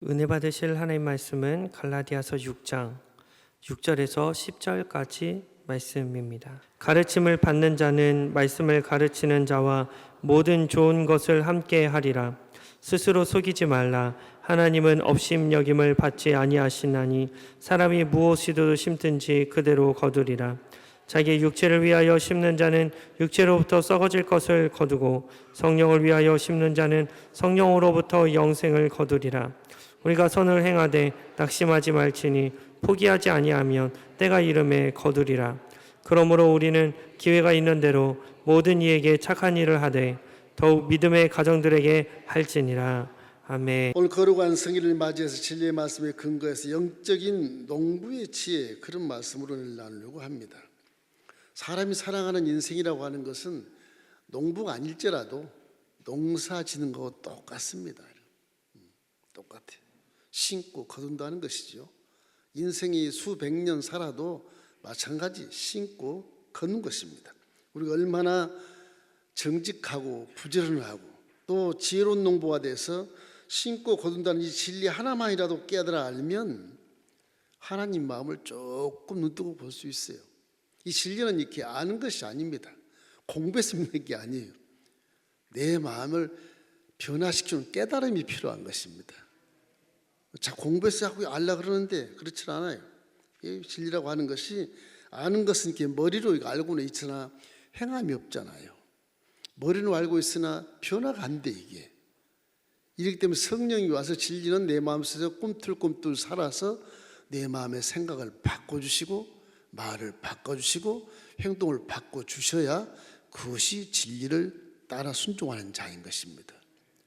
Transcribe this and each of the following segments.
은혜 받으실 하나님 말씀은 갈라디아서 6장 6절에서 10절까지 말씀입니다. 가르침을 받는 자는 말씀을 가르치는 자와 모든 좋은 것을 함께 하리라. 스스로 속이지 말라. 하나님은 업심여김을 받지 아니하시나니 사람이 무엇이든 심든지 그대로 거두리라. 자기 육체를 위하여 심는 자는 육체로부터 썩어질 것을 거두고 성령을 위하여 심는 자는 성령으로부터 영생을 거두리라. 우리가 선을 행하되 낙심하지 말지니 포기하지 아니하면 때가 이름에 거두리라. 그러므로 우리는 기회가 있는 대로 모든 이에게 착한 일을 하되 더욱 믿음의 가정들에게 할지니라. 아멘. 오늘 거룩한 성일을 맞이해서 진리의 말씀에 근거해서 영적인 농부의 지혜, 그런 말씀으로 나누려고 합니다. 사람이 살아가는 인생이라고 하는 것은 농부가 아닐지라도 농사 짓는 거와 똑같습니다. 똑같아요. 심고 거둔다는 것이죠. 인생이 수백 년 살아도 마찬가지 심고 거둔 것입니다. 우리가 얼마나 정직하고 부지런하고 또 지혜로운 농부가 돼서 심고 거둔다는 이 진리 하나만이라도 깨달아 알면 하나님 마음을 조금 눈뜨고 볼 수 있어요. 이 진리는 이렇게 아는 것이 아닙니다. 공부해서 믿는 게 아니에요. 내 마음을 변화시키는 깨달음이 필요한 것입니다. 자, 공부해서 하고 알라 그러는데 그렇지 않아요. 이 진리라고 하는 것이, 아는 것은 이렇게 머리로 알고는 있으나 행함이 없잖아요. 머리로 알고 있으나 변화가 안 돼, 이게. 이렇기 때문에 성령이 와서 진리는 내 마음속에서 꿈틀꿈틀 살아서 내 마음의 생각을 바꿔주시고 말을 바꿔주시고 행동을 바꿔주셔야 그것이 진리를 따라 순종하는 자인 것입니다.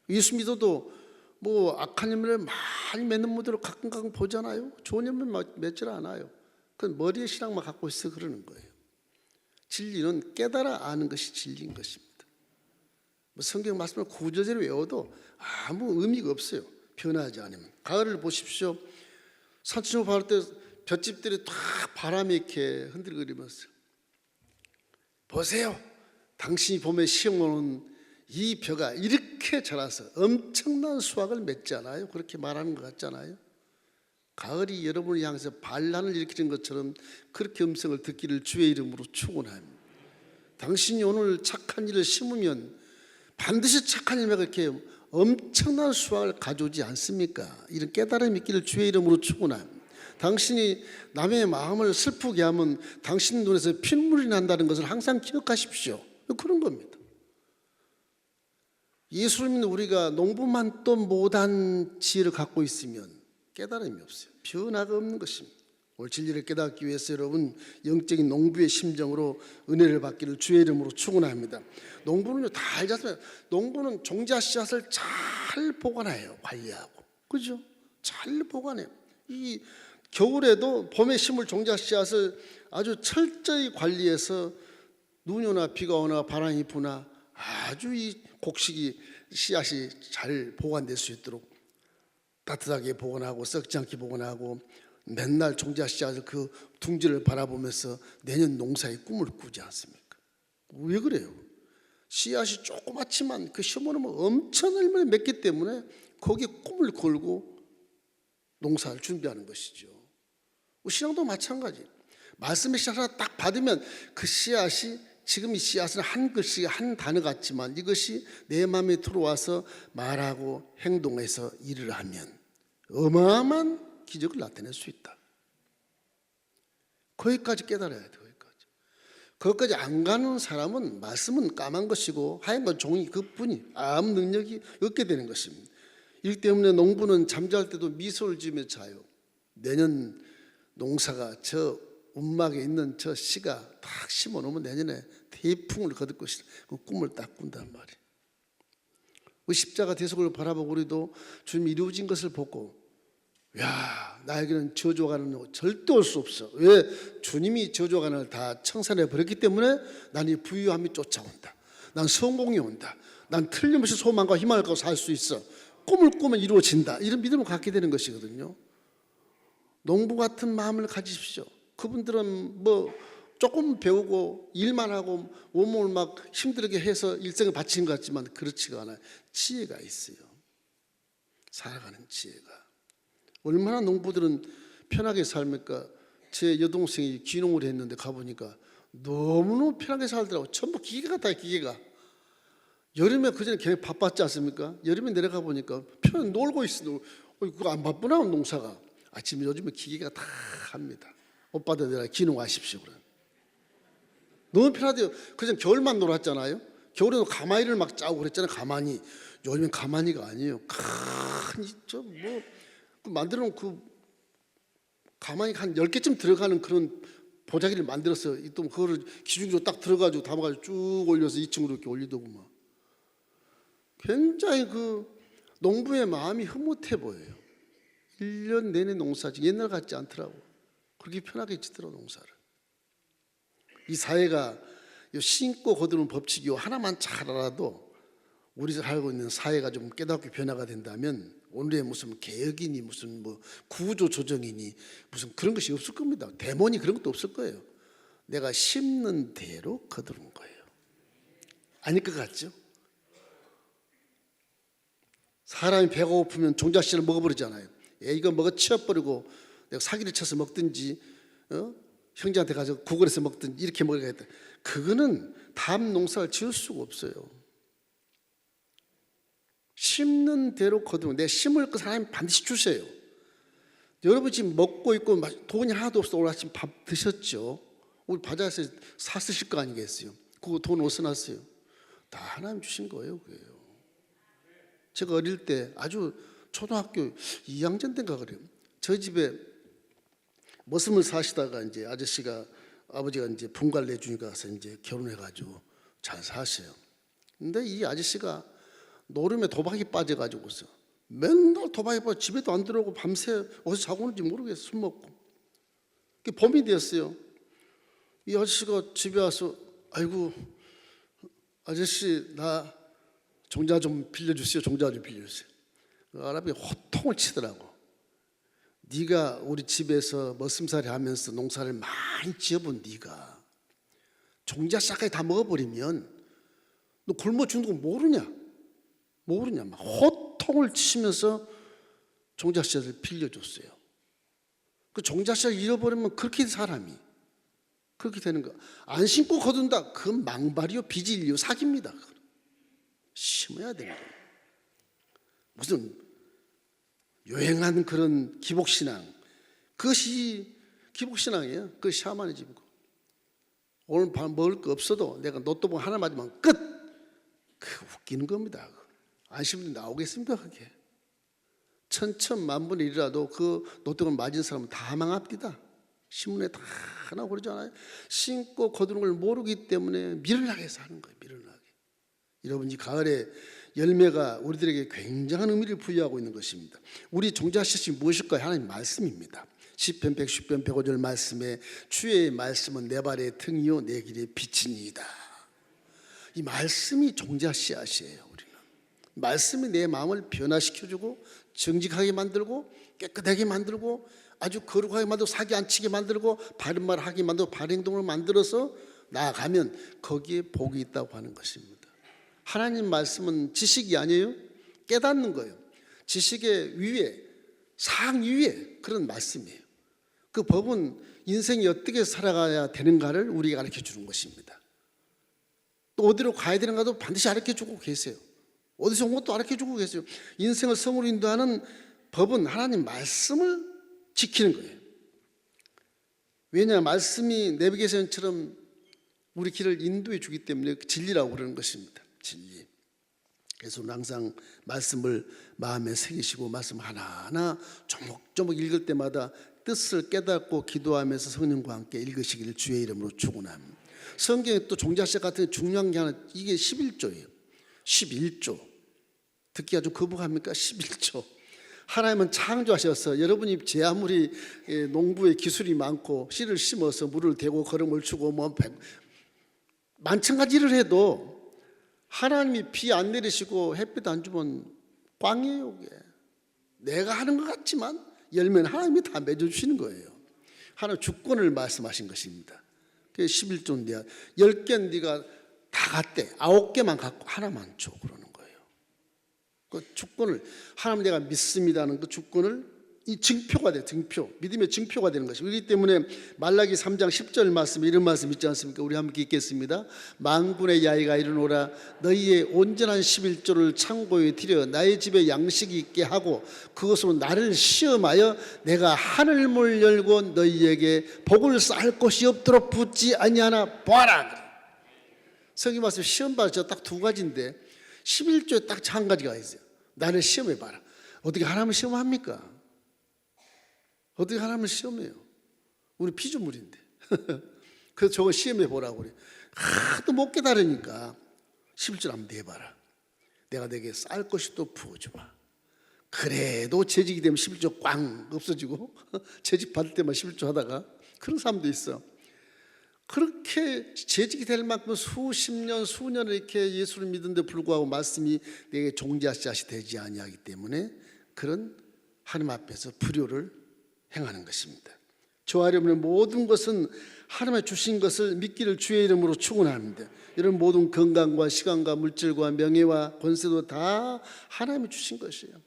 예수 믿어도 뭐 악한 인물을 많이 맺는 분들을 가끔 보잖아요. 좋은 인물 맺질 않아요. 그건 머리에 신앙만 갖고 있어 그러는 거예요. 진리는 깨달아 아는 것이 진리인 것입니다. 뭐 성경 말씀을 구절대로 외워도 아무 의미가 없어요. 변하지 않으면. 가을을 보십시오. 산천호 바를 때 볏짚들이 탁 바람이 이렇게 흔들거리면서, 보세요. 당신이 봄에 심어놓은 이 벼가 이렇게 자라서 엄청난 수확을 맺지 않아요? 그렇게 말하는 것 같잖아요. 가을이 여러분을 향해서 반란을 일으키는 것처럼 그렇게 음성을 듣기를 주의 이름으로 축원합니다. 당신이 오늘 착한 일을 심으면 반드시 착한 일만 그렇게 엄청난 수확을 가져오지 않습니까? 이런 깨달음이 있기를 주의 이름으로 축원합니다. 당신이 남의 마음을 슬프게 하면 당신 눈에서 핏물이 난다는 것을 항상 기억하십시오. 그런 겁니다. 예수를 믿는 우리가 농부만 또 못한 지혜를 갖고 있으면 깨달음이 없어요. 변화가 없는 것입니다. 오늘 진리를 깨닫기 위해서 여러분 영적인 농부의 심정으로 은혜를 받기를 주의 이름으로 축원합니다. 농부는요 다 알잖아요. 농부는 종자 씨앗을 잘 보관해요. 관리하고. 그죠? 잘 보관해요. 이 겨울에도 봄에 심을 종자 씨앗을 아주 철저히 관리해서 눈이 오나 비가 오나 바람이 부나 아주 이 곡식이 씨앗이 잘 보관될 수 있도록 따뜻하게 보관하고 썩지 않게 보관하고 맨날 종자 씨앗을 그 둥지를 바라보면서 내년 농사의 꿈을 꾸지 않습니까? 왜 그래요? 씨앗이 조그맣지만 그 심어놓으면 엄청 얼마나 맺기 때문에 거기에 꿈을 걸고 농사를 준비하는 것이죠. 신앙도 마찬가지. 말씀의 씨앗 하나 딱 받으면 그 씨앗이, 지금 이 씨앗은 한 글씨 한 단어 같지만 이것이 내 마음에 들어와서 말하고 행동해서 일을 하면 어마어마한 기적을 나타낼 수 있다. 거기까지 깨달아야 돼. 거기까지 안 가는 사람은 말씀은 까만 것이고 하얀 건 종이 그뿐이 아무 능력이 없게 되는 것입니다. 이렇기 때문에 농부는 잠잘 때도 미소를 지으며 자요. 내년 농사가 저 움막에 있는 저 씨가 딱 심어놓으면 내년에 태풍을 거둘 것이다. 그 꿈을 딱 꾼단 말이에요. 그 십자가 대속을 바라보고 우리도 주님 이루어진 것을 보고, 야, 나에게는 저주가는 절대 올 수 없어. 왜? 주님이 저주가는을 다 청산해 버렸기 때문에 난 이 부유함이 쫓아온다. 난 성공이 온다. 난 틀림없이 소망과 희망을 갖고 살 수 있어. 꿈을 꾸면 이루어진다. 이런 믿음을 갖게 되는 것이거든요. 농부 같은 마음을 가지십시오. 그분들은 뭐 조금 배우고 일만 하고 온몸을 막 힘들게 해서 일생을 바치는 것 같지만 그렇지가 않아요. 지혜가 있어요. 살아가는 지혜가. 얼마나 농부들은 편하게 삽니까? 제 여동생이 귀농을 했는데 가보니까 너무너무 편하게 살더라고. 전부 기계가 다 기계가. 여름에 그전에 굉장히 바빴지 않습니까? 여름에 내려가 보니까 편히 놀고 있어. 그거 안 바쁘나 농사가. 아침에 요즘에 기계가 다 합니다. 오빠들 내가 귀농하십시오. 그래. 너무 편하대요. 그전 겨울만 놀았잖아요. 겨울에도 가마니를 막 짜고 그랬잖아요. 가마니. 요즘엔 가마니가 아니에요. 저뭐 만들어 놓은 그 가마니 한 10개쯤 들어가는 그런 보자기를 만들었어요. 또 그거를 기중기로 딱 들어가지고 담아가지고 쭉 올려서 2층으로 이렇게 올리더구만. 굉장히 그 농부의 마음이 흐뭇해 보여요. 1년 내내 농사지 옛날 같지 않더라고. 그렇게 편하게 짓더라고 농사를. 이 사회가 신고 거두는 법칙이 하나만 잘 알아도 우리 살고 있는 사회가 좀 깨닫게 변화가 된다면 오늘의 무슨 개혁이니 무슨 뭐 구조 조정이니 무슨 그런 것이 없을 겁니다. 데모니 그런 것도 없을 거예요. 내가 심는 대로 거두는 거예요. 아닐 것 같죠? 사람이 배가 고프면 종자씨를 먹어버리잖아요. 이거 먹어 치워버리고 내가 사기를 쳐서 먹든지 형제한테 가서 구걸해서 먹든지 이렇게 먹어야겠다. 그거는 다음 농사를 지을 수가 없어요. 심는 대로 거두면 내가 심을 거 사람이 반드시 주세요. 여러분 지금 먹고 있고 돈이 하나도 없어. 오늘 아침 밥 드셨죠? 우리 바자에서 사 쓰실 거 아니겠어요? 그거 돈 어디서 났어요? 다 하나님 주신 거예요. 그게요. 제가 어릴 때 아주 초등학교 2학년 때인가 그래요. 저희 집에 머슴을 사시다가 이제 아버지가 이제 분가를 내주니까 가서 이제 결혼해가지고 잘 사세요. 근데 이 아저씨가 노름에 도박이 빠져가지고서 맨날 도박이 빠져 집에도 안 들어오고 밤새 어디서 자고 오는지 모르겠어. 술 먹고. 봄이 되었어요. 이 아저씨가 집에 와서 아이고 아저씨 나 종자 좀 빌려주세요. 종자 좀 빌려주세요. 그 할아버지가 호통을 치더라고. 네가 우리 집에서 머슴살이 하면서 농사를 많이 지어본 네가 종자 싹까지 다 먹어버리면 너 굶어 죽는 거 모르냐? 막 호통을 치면서 종자씨를 빌려줬어요. 그 종자씨를 잃어버리면 그렇게 사람이 그렇게 되는 거. 안 심고 거둔다. 그건 망발이요, 비질이요, 사기입니다. 심어야 되는 거예요. 무슨 요행한 그런 기복신앙, 그것이 기복신앙이에요. 그 샤머니즘이고. 오늘 밤 먹을 거 없어도 내가 노트북 하나 맞으면 끝. 그 웃기는 겁니다. 안 심으면 나오겠습니까? 그게 천천만분의 일이라도 그 노트북을 맞은 사람은 다 망합니다. 신문에 다 나오고 그러잖아요. 심고 거두는 걸 모르기 때문에 미련하게 사는 거예요. 미련하게. 여러분 이 가을에 열매가 우리들에게 굉장한 의미를 부여하고 있는 것입니다. 우리 종자씨이 무엇일까요? 하나님 말씀입니다. 시편 110편 105절 말씀에 주의 말씀은 내 발의 등이요 내 길의 빛이니이다. 이 말씀이 종자씨앗이에요. 우리는 말씀이 내 마음을 변화시켜주고 정직하게 만들고 깨끗하게 만들고 아주 거룩하게 만들고 사기 안 치게 만들고 바른 말 하게 만들고 바른 행동을 만들어서 나아가면 거기에 복이 있다고 하는 것입니다. 하나님 말씀은 지식이 아니에요. 깨닫는 거예요. 지식의 위에 상위에 그런 말씀이에요. 그 법은 인생이 어떻게 살아가야 되는가를 우리에게 가르쳐 주는 것입니다. 또 어디로 가야 되는가도 반드시 가르쳐 주고 계세요. 어디서 온 것도 가르쳐 주고 계세요. 인생을 성으로 인도하는 법은 하나님 말씀을 지키는 거예요. 왜냐 말씀이 내비게이션처럼 우리 길을 인도해 주기 때문에 진리라고 그러는 것입니다. 진리. 그래서 우리는 항상 말씀을 마음에 새기시고 말씀 하나하나 조목조목 읽을 때마다 뜻을 깨닫고 기도하면서 성령과 함께 읽으시기를 주의 이름으로 축원합니다. 성경에 또 종자씨 같은 중요한 게 하나, 이게 11조예요. 11조. 듣기 아주 거북합니까? 11조. 하나님은 창조하셔서 여러분이 제 아무리 농부의 기술이 많고 씨를 심어서 물을 대고 거름을 주고 뭐 만천 가지 일을 해도 하나님이 비 안 내리시고 햇빛 안 주면 꽝이에요. 이게. 내가 하는 것 같지만 열매는 하나님이 다 맺어주시는 거예요. 하나님 주권을 말씀하신 것입니다. 그게 11조인데 10개는 네가 다 갖대 9개만 갖고 하나만 줘 그러는 거예요. 그 주권을 하나님 내가 믿습니다는 그 주권을 이 증표가 돼, 증표. 믿음의 증표가 되는 것이고, 그렇기 때문에 말라기 3장 10절 말씀, 이런 말씀 있지 않습니까? 우리 함께 읽겠습니다. 만군의 야훼가 이르노라, 너희의 온전한 11조를 창고에 들여 나의 집에 양식이 있게 하고 그것으로 나를 시험하여 내가 하늘문을 열고 너희에게 복을 쌓을 곳이 없도록 붙지 아니하나 보아라. 성경 말씀 시험 받을 딱 두 가지인데 11조에 딱 한 가지가 있어요. 나를 시험해 봐라. 어떻게 하나님을 시험합니까? 어떻게 하나님을 시험해요? 우리 피조물인데. 그래서 저거 시험해 보라고 그래. 하도 못 깨달으니까 11조 한번 내봐라. 내가 내게 쌀 것이 또 부어주마. 그래도 재직이 되면 11조 꽝 없어지고 재직 받을 때만 11조 하다가 그런 사람도 있어. 그렇게 재직이 될 만큼 수십 년 수년을 이렇게 예수를 믿는데 불구하고 말씀이 내게 종자씨앗이 되지 아니하기 때문에 그런 하나님 앞에서 불효를 행하는 것입니다. 저와 여러분의 모든 것은 하나님의 주신 것을 믿기를 주의 이름으로 축원합니다. 이런 모든 건강과 시간과 물질과 명예와 권세도 다 하나님이 주신 것이에요.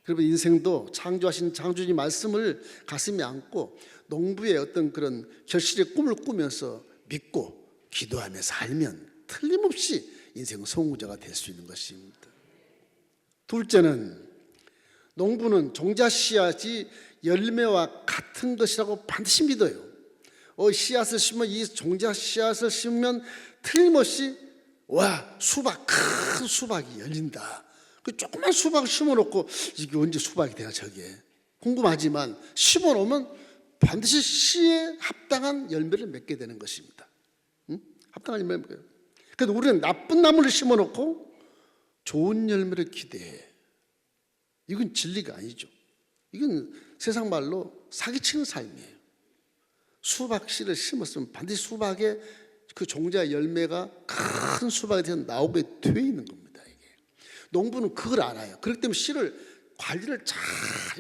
그러면 인생도 창조하신 창조주님 말씀을 가슴에 안고 농부의 어떤 그런 결실의 꿈을 꾸면서 믿고 기도하며 살면 틀림없이 인생 성공자가 될 수 있는 것입니다. 둘째는 농부는 종자 씨앗이 열매와 같은 것이라고 반드시 믿어요. 씨앗을 심으면 이 종자 씨앗을 심으면 틀림없이 수박, 큰 수박이 열린다. 그 조그만 수박을 심어놓고 이게 언제 수박이 되나 저게 궁금하지만 심어놓으면 반드시 씨에 합당한 열매를 맺게 되는 것입니다. 합당한 열매를 맺어요. 그래서 우리는 나쁜 나무를 심어놓고 좋은 열매를 기대해. 이건 진리가 아니죠. 이건 세상 말로 사기치는 삶이에요. 수박 씨를 심었으면 반드시 수박에 그 종자의 열매가 큰 수박이 되어 나오게 되어 있는 겁니다. 이게. 농부는 그걸 알아요. 그렇기 때문에 씨를 관리를 잘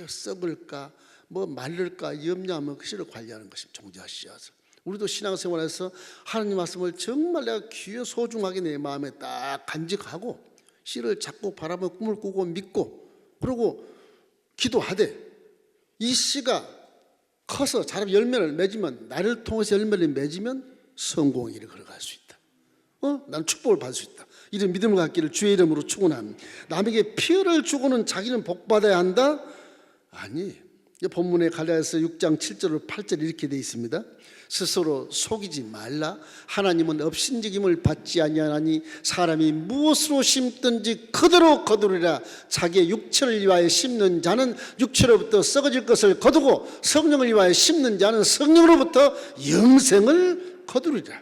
썩을까 말릴까 염려하면 그 씨를 관리하는 것입니다. 종자 씨앗을. 우리도 신앙생활에서 하나님 말씀을 정말 내가 귀에 소중하게 내 마음에 딱 간직하고 씨를 잡고 바라보며 꿈을 꾸고 믿고 그리고 기도하되 이 씨가 커서 자라면 열매를 맺으면 나를 통해서 열매를 맺으면 성공의 길을 걸어갈 수 있다. 나는 축복을 받을 수 있다. 이런 믿음을 갖기를 주의 이름으로 축원합니다. 남에게 피해를 주고는 자기는 복받아야 한다? 아니, 본문의 갈라디아서 6장 7절 8절 이렇게 되어 있습니다. 스스로 속이지 말라. 하나님은 업신여김을 받지 아니하나니 사람이 무엇으로 심든지 그대로 거두리라. 자기의 육체를 위하여 심는 자는 육체로부터 썩어질 것을 거두고 성령을 위하여 심는 자는 성령으로부터 영생을 거두리라.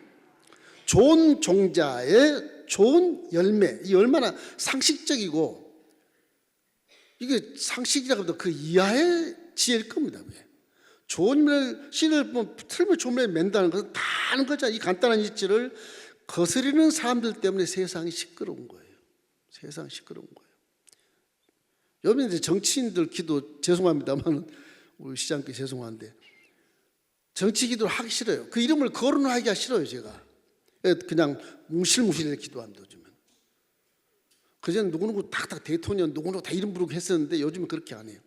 좋은 종자의 좋은 열매, 이 얼마나 상식적이고 이게 상식이라고 해도 그 이하의 지혜일 겁니다. 좋은 씨를 틀면 좋은 면 맨다는 것은 다 아는 거잖아요. 이 간단한 이치를 거스리는 사람들 때문에 세상이 시끄러운 거예요. 세상이 시끄러운 거예요. 여러분 이제 정치인들 기도 죄송합니다만 우리 시장께 죄송한데 정치 기도를 하기 싫어요. 그 이름을 거론하기가 싫어요. 제가 그냥 뭉실뭉실하게 기도합니다. 요즘은. 그전에 누구누구 딱 대통령 누구누구 다 이름 부르고 했었는데 요즘은 그렇게 안 해요.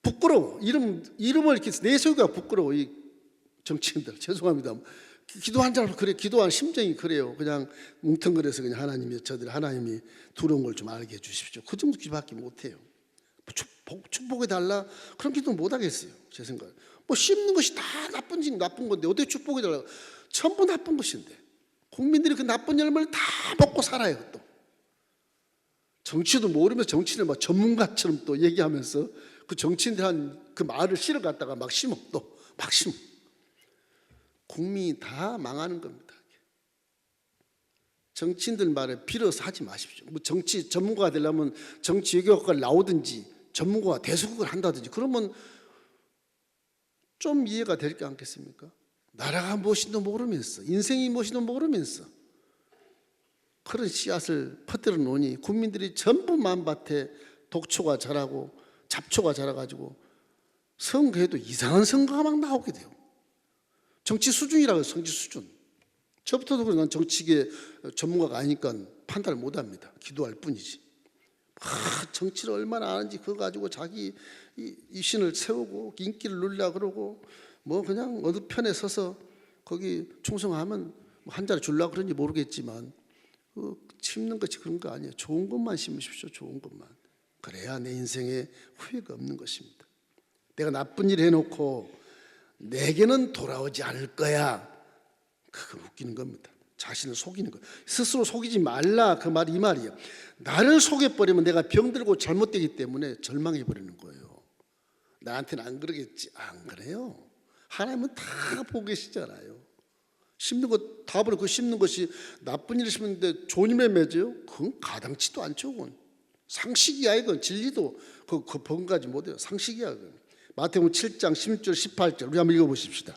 부끄러워. 이름을 이렇게 내세우기가 부끄러워. 이 정치인들. 죄송합니다. 기도한 자로 그래. 기도한 심정이 그래요. 그냥 뭉텅거려서 그냥 하나님이 두려운 걸 좀 알게 해주십시오. 그 정도 기도밖에 못해요. 축복해달라. 그런 기도 못 하겠어요. 제 생각에. 씹는 것이 다 나쁜 건데 어떻게 축복해달라. 전부 나쁜 것인데. 국민들이 그 나쁜 열매를 다 먹고 살아요. 또. 정치도 모르면서 정치를 전문가처럼 또 얘기하면서 그 정치인들 한 그 말을 씨를 갖다가 막 심어 또 막 심어. 국민이 다 망하는 겁니다. 정치인들 말에 빌어서 하지 마십시오. 정치 전문가가 되려면 정치 외교학과를 나오든지 전문가가 대수국을 한다든지 그러면 좀 이해가 될 게 않겠습니까? 나라가 무엇인도 모르면서 인생이 무엇인도 모르면서 그런 씨앗을 퍼뜨려 놓으니 국민들이 전부 만밭에 독초가 자라고 잡초가 자라가지고 선거에도 이상한 선거가 막 나오게 돼요. 정치 수준이라고 해요. 정치 수준. 저부터도 그래. 난 정치계 전문가가 아니니까 판단을 못합니다. 기도할 뿐이지. 정치를 얼마나 아는지 그거 가지고 자기 이신을 세우고 인기를 누리려 그러고 뭐 그냥 어느 편에 서서 거기 충성하면 한 자리 주려고 그런지 모르겠지만 심는 것이 그런 거 아니에요. 좋은 것만 심으십시오. 좋은 것만. 그래야 내 인생에 후회가 없는 것입니다. 내가 나쁜 일 해놓고 내게는 돌아오지 않을 거야. 그거 웃기는 겁니다. 자신을 속이는 거예요. 스스로 속이지 말라 그 말이 이 말이에요. 나를 속여버리면 내가 병들고 잘못되기 때문에 절망해버리는 거예요. 나한테는 안 그러겠지. 안 그래요. 하나님은 다 보고 계시잖아요. 심는 것 다 버리고 그 심는 것이 나쁜 일을 심는데 좋은 일에 맺어요? 그건 가당치도 않죠. 그건 상식이야. 이건 진리도 그 번가지 못해요. 상식이야. 그건. 마태복음 7장 16절 18절 우리 한번 읽어보십시다.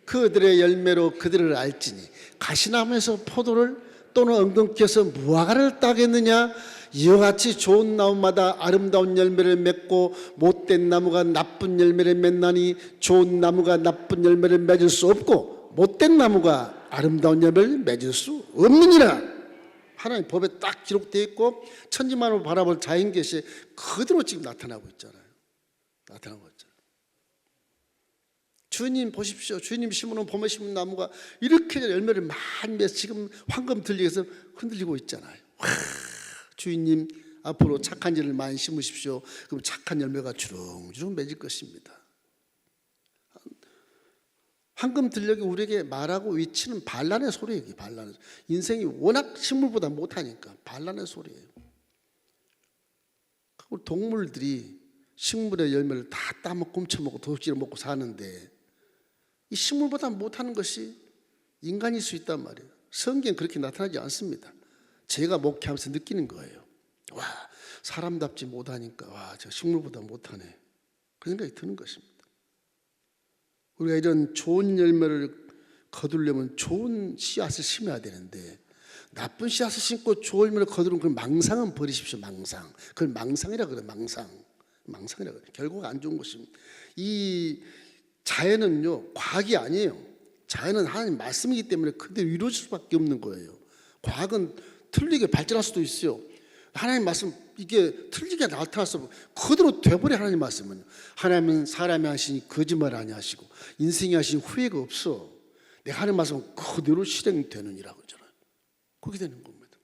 그들의 열매로 그들을 알지니 가시나무에서 포도를 또는 엉겅퀴에서 무화과를 따겠느냐. 이와 같이 좋은 나무마다 아름다운 열매를 맺고 못된 나무가 나쁜 열매를 맺나니 좋은 나무가 나쁜 열매를 맺을 수 없고 못된 나무가 아름다운 열매를 맺을 수 없느니라. 하나님 법에 딱 기록되어 있고 천지만을 바라볼 자연 계시에 그대로 지금 나타나고 있잖아요. 나타나고 있잖아요. 주님 보십시오. 주님 심어놓은 봄에 심은 나무가 이렇게 열매를 많이 맺어 지금 황금 들리에서 흔들리고 있잖아요. 주인님 앞으로 착한 일을 많이 심으십시오. 그럼 착한 열매가 주렁주렁 맺을 것입니다. 황금 들녘이 우리에게 말하고 외치는 반란의 소리예요. 반란의 소리. 인생이 워낙 식물보다 못하니까 반란의 소리예요. 동물들이 식물의 열매를 다 따먹고 훔쳐먹고 도둑질을 먹고 사는데 이 식물보다 못하는 것이 인간일 수 있단 말이에요. 성경은 그렇게 나타나지 않습니다. 제가 목회하면서 느끼는 거예요. 와, 사람답지 못하니까 와, 저 식물보다 못하네. 그 생각이 드는 것입니다. 우리가 이런 좋은 열매를 거두려면 좋은 씨앗을 심어야 되는데 나쁜 씨앗을 심고 좋은 열매를 거두는 그 망상은 버리십시오. 망상. 그걸 망상이라 그래. 망상이라 그래. 결국 안 좋은 것입니다. 이 자연은요 과학이 아니에요. 자연은 하나님 말씀이기 때문에 그대로 이루어질 수밖에 없는 거예요. 과학은 틀리게 발전할 수도 있어요. 하나님 말씀 이게 틀리게 나타나서 그대로 돼버려. 하나님 말씀은 하나님은 사람이 하시니 거짓말 아니하시고 인생이 하신 후회가 없어. 내가 하는 말씀은 그대로 실행되느니라고 하잖아요. 그렇게 되는 겁니다.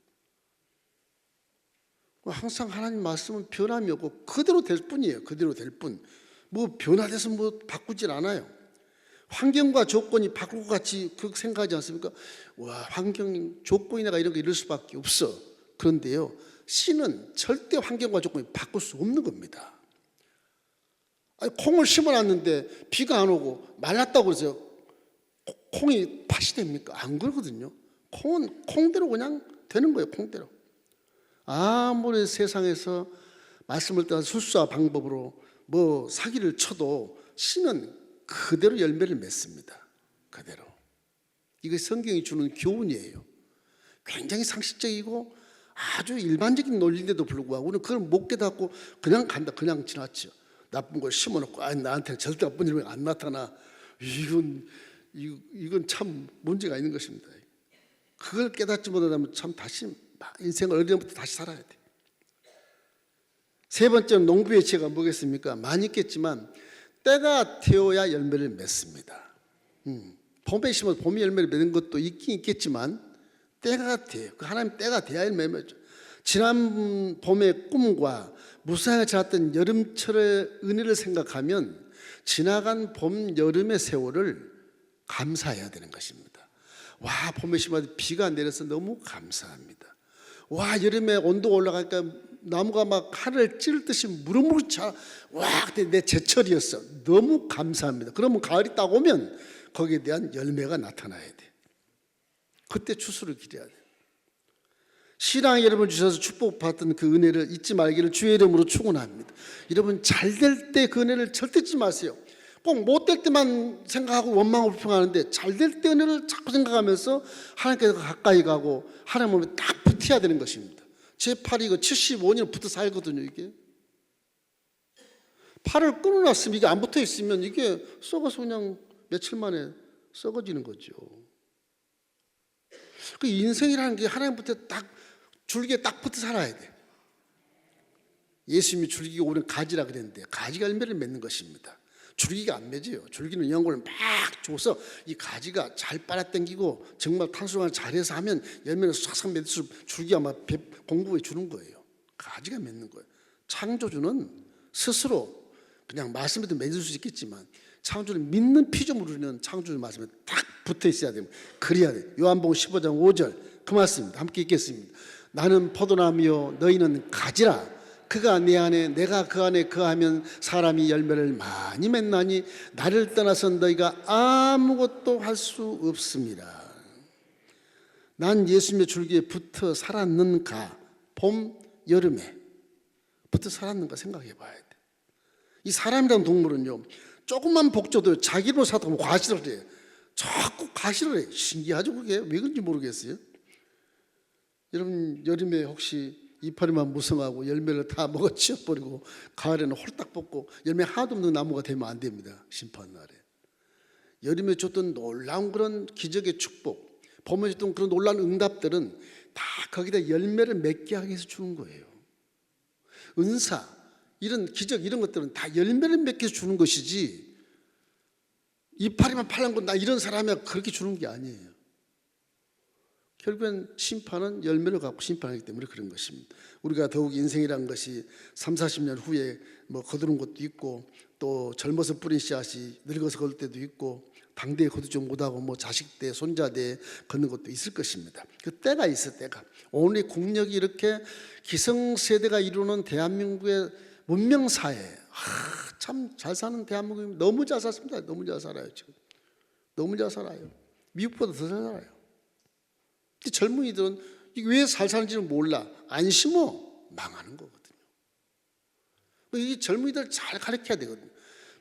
항상 하나님 말씀은 변함이 없고 그대로 될 뿐이에요. 그대로 될 뿐. 뭐 변화돼서 뭐 바꾸질 않아요. 환경과 조건이 바꿀 것 같이 그렇게 생각하지 않습니까? 와, 환경 조건이나 이런 거 이럴 수밖에 없어. 그런데요, 씨는 절대 환경과 조건이 바꿀 수 없는 겁니다. 아니, 콩을 심어놨는데 비가 안 오고 말랐다고 해서 콩이 팥이 됩니까? 안 그러거든요. 콩은 콩대로 그냥 되는 거예요. 콩대로. 아무리 세상에서 말씀을 따라 술수와 방법으로 뭐 사기를 쳐도 씨는 그대로 열매를 맺습니다. 그대로. 이게 성경이 주는 교훈이에요. 굉장히 상식적이고 아주 일반적인 논리인데도 불구하고 우리는 그걸 못 깨닫고 그냥 간다. 그냥 지나쳐. 나쁜 걸 심어놓고 나한테는 절대 나쁜 일이 안 나타나. 이건 참 문제가 있는 것입니다. 그걸 깨닫지 못하면 참 다시 인생을 어려부터 다시 살아야 돼. 세 번째는 농부의 지혜가 뭐겠습니까? 많이 있겠지만 때가 되어야 열매를 맺습니다. 봄에 심어서 봄에 열매를 맺는 것도 있긴 있겠지만 때가 돼요. 그 하나님 때가 돼야 열매를 맺죠. 지난 봄의 꿈과 무사히 지났던 여름철의 은혜를 생각하면 지나간 봄, 여름의 세월을 감사해야 되는 것입니다. 와, 봄에 심어서 비가 내려서 너무 감사합니다. 와, 여름에 온도가 올라가니까 나무가 막 하늘을 찌를 듯이 무르무르 차. 와, 그때 내 제철이었어. 너무 감사합니다. 그러면 가을이 딱 오면 거기에 대한 열매가 나타나야 돼. 그때 추수를 기대해야 돼. 신앙이 여러분 주셔서 축복받던 그 은혜를 잊지 말기를 주의 이름으로 축원합니다. 여러분 잘 될 때 그 은혜를 절대 잊지 마세요. 꼭 못 될 때만 생각하고 원망을 불평하는데 잘 될 때 은혜를 자꾸 생각하면서 하나님께서 가까이 가고 하나님을 딱 붙어야 되는 것입니다. 제 팔이 75년 붙어 살거든요. 이게 팔을 끊어놨으면 이게 안 붙어 있으면 이게 썩어서 그냥 며칠 만에 썩어지는 거죠. 그 인생이라는 게 하나님부터 딱 줄기에 딱 붙어 살아야 돼. 예수님이 줄기가 오른 가지라 그랬는데 가지가 열매를 맺는 것입니다. 줄기가 안 맺어요. 줄기는 연골을 막 줘서 이 가지가 잘 빨아당기고 정말 탄수화물 잘해서 하면 열매는 싹싹 맺을수록 줄기가 막 공부해 주는 거예요. 가지가 맺는 거예요. 창조주는 스스로 그냥 말씀에도 맺을 수 있겠지만 창조를 믿는 피조물로는 창조주 말씀에 딱 붙어 있어야 됩니다. 그래야 돼. 요한복음 15장 5절 그 말씀입니다. 함께 읽겠습니다. 나는 포도나무요 너희는 가지라. 그가 내 안에 내가 그 안에 거하면 사람이 열매를 많이 맺나니 나를 떠나서 너희가 아무것도 할 수 없습니다. 난 예수님의 줄기에 붙어 살았는가? 봄, 여름에 붙어 살았는가 생각해 봐야 돼. 이 사람이라는 동물은요 조금만 복줘도 자기로 사도 과시를 해요. 자꾸 과시를 해. 신기하죠 그게? 왜 그런지 모르겠어요. 여러분 여름에 혹시 이파리만 무성하고 열매를 다 먹어 치워버리고 가을에는 홀딱 벗고 열매 하나도 없는 나무가 되면 안 됩니다. 심판날에. 여름에 줬던 놀라운 그런 기적의 축복, 봄에 줬던 그런 놀라운 응답들은 다 거기다 열매를 맺게 하기 위해서 주는 거예요. 은사, 이런 기적 이런 것들은 다 열매를 맺게 해서 주는 것이지 이파리만 팔는 건 나 이런 사람이야 그렇게 주는 게 아니에요. 결국엔 심판은 열매를 갖고 심판하기 때문에 그런 것입니다. 우리가 더욱 인생이라는 것이 3, 40년 후에 뭐 거두는 것도 있고 또 젊어서 뿌린 씨앗이 늙어서 거둘 때도 있고 당대에 거두지 못하고 뭐 자식 때 손자 때 걷는 것도 있을 것입니다. 그 때가 있어 때가. 오늘 국력이 이렇게 기성세대가 이루는 대한민국의 문명사회 참 잘 사는 대한민국이 너무 잘 샀습니다. 너무 잘 살아요 지금. 너무 잘 살아요. 미국보다 더 잘 살아요. 젊은이들은 왜 잘 사는지는 몰라. 안 심어 망하는 거거든요. 이 젊은이들 잘 가르쳐야 되거든요.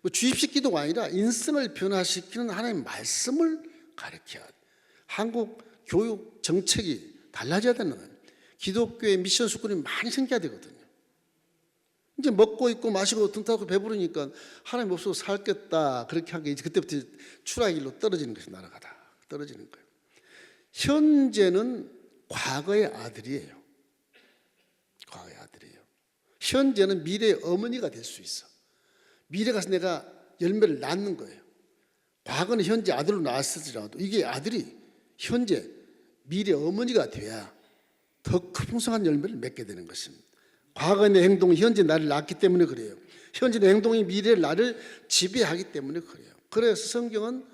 뭐 주입식 기도가 아니라 인생을 변화시키는 하나님의 말씀을 가르쳐야 돼. 한국 교육 정책이 달라져야 되는 거예요. 기독교의 미션 스쿨이 많이 생겨야 되거든요. 이제 먹고 있고 마시고 등 타고 배부르니까 하나님 없어도 살겠다 그렇게 하게 이제 그때부터 추락길로 떨어지는 것이 날아가다 떨어지는 거예요. 현재는 과거의 아들이에요. 과거의 아들이에요. 현재는 미래의 어머니가 될 수 있어. 미래 가서 내가 열매를 낳는 거예요. 과거는 현재 아들로 낳았을지라도 이게 아들이 현재 미래 어머니가 돼야 더 풍성한 열매를 맺게 되는 것입니다. 과거의 내 행동은 현재 나를 낳기 때문에 그래요. 현재 내 행동이 미래의 나를 지배하기 때문에 그래요. 그래서 성경은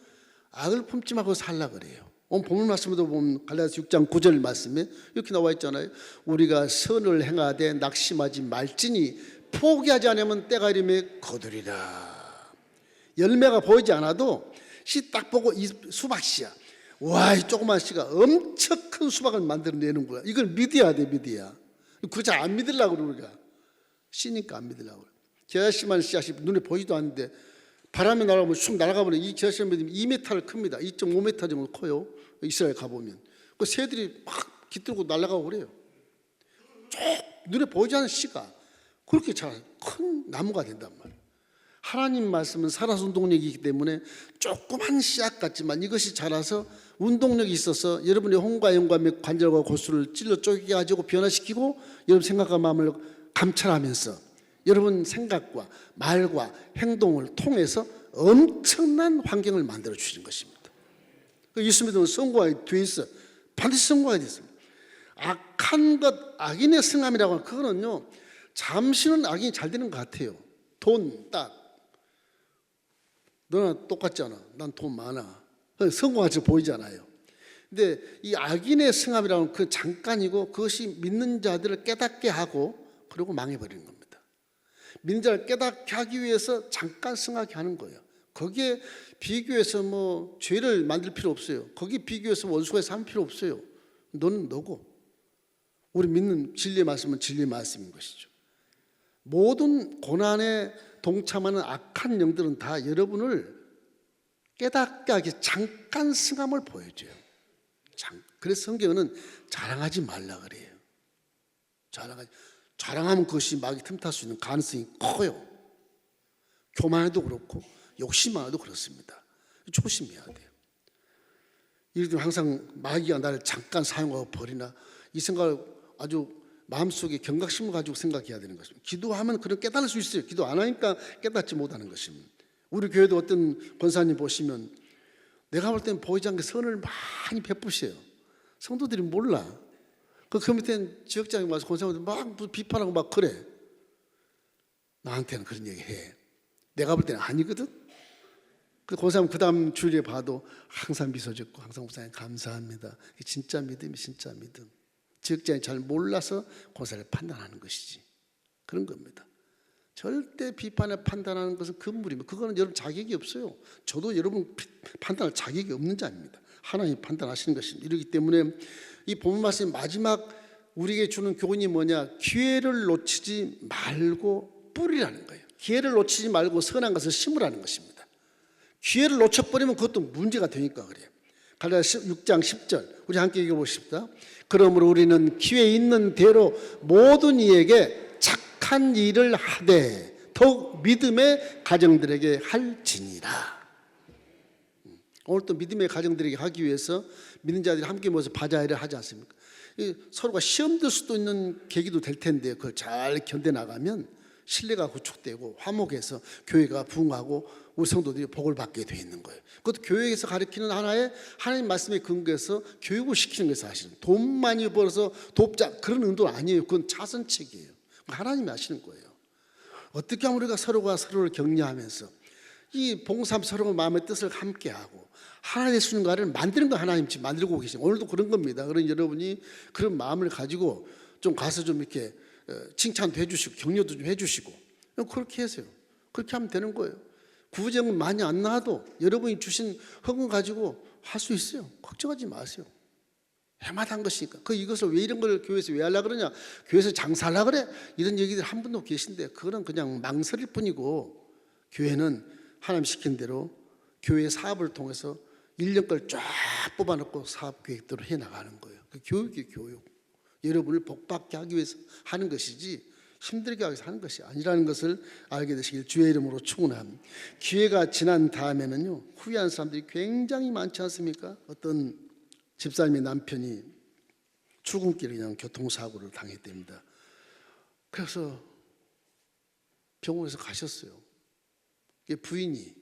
악을 품지 말고 살라 그래요. 오늘 본문 말씀에도 보면 갈라디아서 6장 9절 말씀에 이렇게 나와 있잖아요. 우리가 선을 행하되 낙심하지 말지니 포기하지 않으면 때가 이르매 거두리라. 열매가 보이지 않아도 씨 딱 보고 이 수박씨야. 와, 이 조그만 씨가 엄청 큰 수박을 만들어내는 거야. 이걸 믿어야 돼, 믿어야. 그거 잘 안 믿으려고 그래, 우리가. 씨니까 안 믿으려고 그래. 겨자씨만 씨앗이 눈에 보이지도 않는데 바람이 날아가면 쑥 날아가버리면 이 겨자씨만 믿으면 2m를 큽니다. 2.5m 정도 커요. 이스라엘 가보면. 그 새들이 막 깃들고 날아가고 그래요. 쭉 눈에 보이지 않는 씨가 그렇게 잘 큰 나무가 된단 말이에요. 하나님 말씀은 살아서 운동력이기 때문에 조그만 씨앗 같지만 이것이 자라서 운동력이 있어서 여러분의 혼과 영감의 관절과 골수를 찔러 쪼개게 가지고 변화시키고 여러분 생각과 마음을 감찰하면서 여러분 생각과 말과 행동을 통해서 엄청난 환경을 만들어 주시는 것입니다. 예수님은 성공하게 돼 있어. 반드시 성공하게 됐습니다. 악한 것, 악인의 승함이라고 하는 그거는요, 잠시는 악인이 잘 되는 것 같아요. 돈, 딱. 너나 똑같잖아. 난 돈 많아. 성공하지 보이잖아요. 근데 이 악인의 승함이라는 건 그 잠깐이고 그것이 믿는 자들을 깨닫게 하고 그리고 망해버리는 겁니다. 믿는 자를 깨닫게 하기 위해서 잠깐 승하게 하는 거예요. 거기에 비교해서 뭐 죄를 만들 필요 없어요. 거기에 비교해서 원수가 삼을 필요 없어요. 너는 너고 우리 믿는 진리의 말씀은 진리의 말씀인 것이죠. 모든 고난에 동참하는 악한 영들은 다 여러분을 깨닫게 하기 잠깐 승함을 보여줘요. 그래서 성경은 자랑하지 말라 그래요. 자랑하면 그것이 마귀 틈탈 수 있는 가능성이 커요. 교만해도 그렇고 욕심 많아도 그렇습니다. 조심해야 돼요. 이럴 때 항상 마귀가 나를 잠깐 사용하고 버리나 이 생각을 아주 마음속에 경각심을 가지고 생각해야 되는 것입니다. 기도하면 그런 깨달을 수 있어요. 기도 안 하니까 깨닫지 못하는 것입니다. 우리 교회도 어떤 권사님 보시면 내가 볼 때는 보이지 않게 선을 많이 베푸세요. 성도들이 몰라. 그 밑에 지역장에 와서 권사님들 막 비판하고 막 그래. 나한테는 그런 얘기 해. 내가 볼 때는 아니거든. 그 권사님 그 다음 주일에 봐도 항상 미소 짓고 항상 목사님 감사합니다. 진짜 믿음이 진짜 믿음. 지역장이 잘 몰라서 권사를 판단하는 것이지. 그런 겁니다. 절대 비판에 판단하는 것은 금물입니다. 그거는 여러분 자격이 없어요. 저도 여러분 판단할 자격이 없는 자입니다. 하나님이 판단하시는 것입니다. 이러기 때문에 이 본문 말씀 마지막 우리에게 주는 교훈이 뭐냐? 기회를 놓치지 말고 뿌리라는 거예요. 기회를 놓치지 말고 선한 것을 심으라는 것입니다. 기회를 놓쳐버리면 그것도 문제가 되니까 그래요. 갈라디아서 6장 10절 우리 함께 읽어보십시다. 그러므로 우리는 기회 있는 대로 모든 이에게 착한 일을 하되 더욱 믿음의 가정들에게 할지니라. 오늘 또 믿음의 가정들에게 하기 위해서 믿는 자들이 함께 모여서 바자회를 하지 않습니까? 서로가 시험 들 수도 있는 계기도 될 텐데 그걸 잘 견뎌나가면 신뢰가 구축되고 화목해서 교회가 부흥하고 우리 성도들이 복을 받게 되어 있는 거예요. 그것도 교회에서 가르치는 하나의 하나님 말씀에 근거해서 교육을 시키는 것을 하시는, 돈 많이 벌어서 돕자 그런 의도는 아니에요. 그건 자선책이에요. 하나님이 하시는 거예요. 어떻게 하면 우리가 서로가 서로를 격려하면서 이 봉사하면 서로가 마음의 뜻을 함께하고 하나님의 수준가를 만드는 거 하나님 지금 만들고 계시죠. 오늘도 그런 겁니다. 그런 여러분이 그런 마음을 가지고 좀 가서 좀 이렇게 칭찬도 해주시고 격려도 좀 해주시고 그렇게 하세요. 그렇게 하면 되는 거예요. 구제은 많이 안 나와도 여러분이 주신 헌금 가지고 할 수 있어요. 걱정하지 마세요. 해마다 한 것이니까. 이것을 왜 이런 걸 교회에서 왜 하려고 그러냐? 교회에서 장사하려고 그래? 이런 얘기들 한 분도 계신데 그거는 그냥 망설일 뿐이고 교회는 하나님 시킨 대로 교회 사업을 통해서 1년 걸 쫙 뽑아놓고 사업 계획대로 해나가는 거예요. 그 교육이 교육. 여러분을 복받게 하기 위해서 하는 것이지 힘들게 하기 위해서 하는 것이 아니라는 것을 알게 되시길 주의 이름으로 축원합니다. 기회가 지난 다음에는요 후회한 사람들이 굉장히 많지 않습니까? 어떤 집사님의 남편이 출근길에 그냥 교통사고를 당했답니다. 그래서 병원에서 가셨어요. 부인이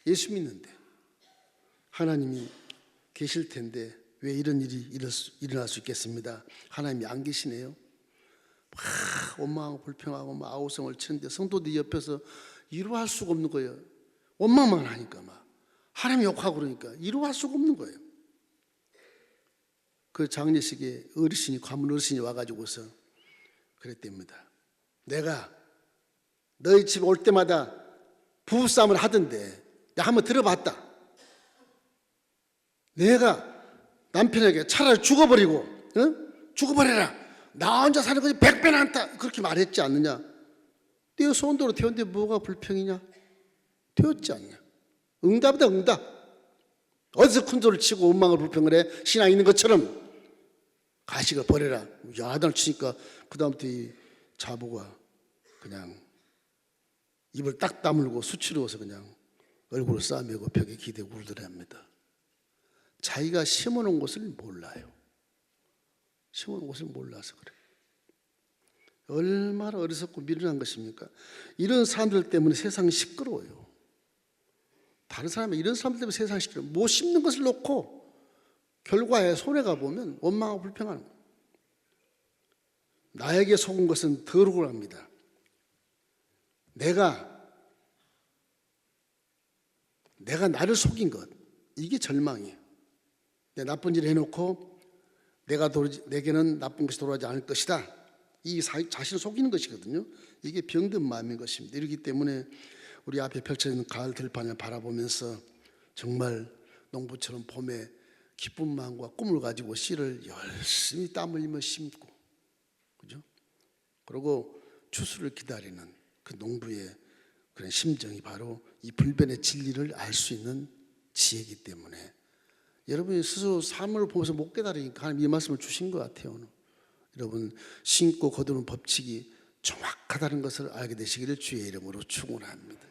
예수 믿는데 하나님이 계실 텐데 왜 이런 일이 일어날 수 있겠습니다. 하나님이 안 계시네요. 막 원망하고 불평하고 막 아우성을 치는데 성도들이 옆에서 이루할 수가 없는 거예요. 원망만 하니까 막 하나님 욕하고 그러니까 이루할 수가 없는 거예요. 그 장례식에 어르신이 과문 어르신이 와가지고서 그랬답니다. 내가 너희 집 올 때마다 부부싸움을 하던데 내가 한번 들어봤다. 내가 남편에게 차라리 죽어버리고 죽어버려라. 나 혼자 사는 것이 100배나 안다. 그렇게 말했지 않느냐. 내 소원대로 태웠는데 뭐가 불평이냐. 태웠지 않냐. 응답이다 응답. 어디서 큰 소리를 치고 원망을 불평을 해. 신앙 있는 것처럼 가식을 버려라. 야단을 치니까 그 다음부터 이 자부가 그냥 입을 딱 다물고 수치러워서 그냥 얼굴을 싸매고 벽에 기대고 울더랍니다. 자기가 심어놓은 것을 몰라요. 심어놓은 것을 몰라서 그래요. 얼마나 어리석고 미련한 것입니까? 이런 사람들 때문에 세상이 시끄러워요. 다른 사람이 이런 사람들 때문에 세상이 시끄러워요. 못 심는 것을 놓고 결과에 손해가 보면 원망하고 불평하는 거예요. 나에게 속은 것은 덜 억울합니다. 내가 나를 속인 것, 이게 절망이에요. 내가 나쁜 일을 해놓고 내게는 나쁜 것이 돌아오지 않을 것이다. 이 자신을 속이는 것이거든요. 이게 병든 마음인 것입니다. 이렇기 때문에 우리 앞에 펼쳐진 가을 들판을 바라보면서 정말 농부처럼 봄에 기쁜 마음과 꿈을 가지고 씨를 열심히 땀 흘리며 심고, 그죠? 그리고 추수를 기다리는 그 농부의 그런 심정이 바로 이 불변의 진리를 알 수 있는 지혜이기 때문에 여러분이 스스로 삶을 보면서 못 깨달으니까 하나님 이 말씀을 주신 것 같아요. 오늘. 여러분 심고 거두는 법칙이 정확하다는 것을 알게 되시기를 주의 이름으로 축원합니다.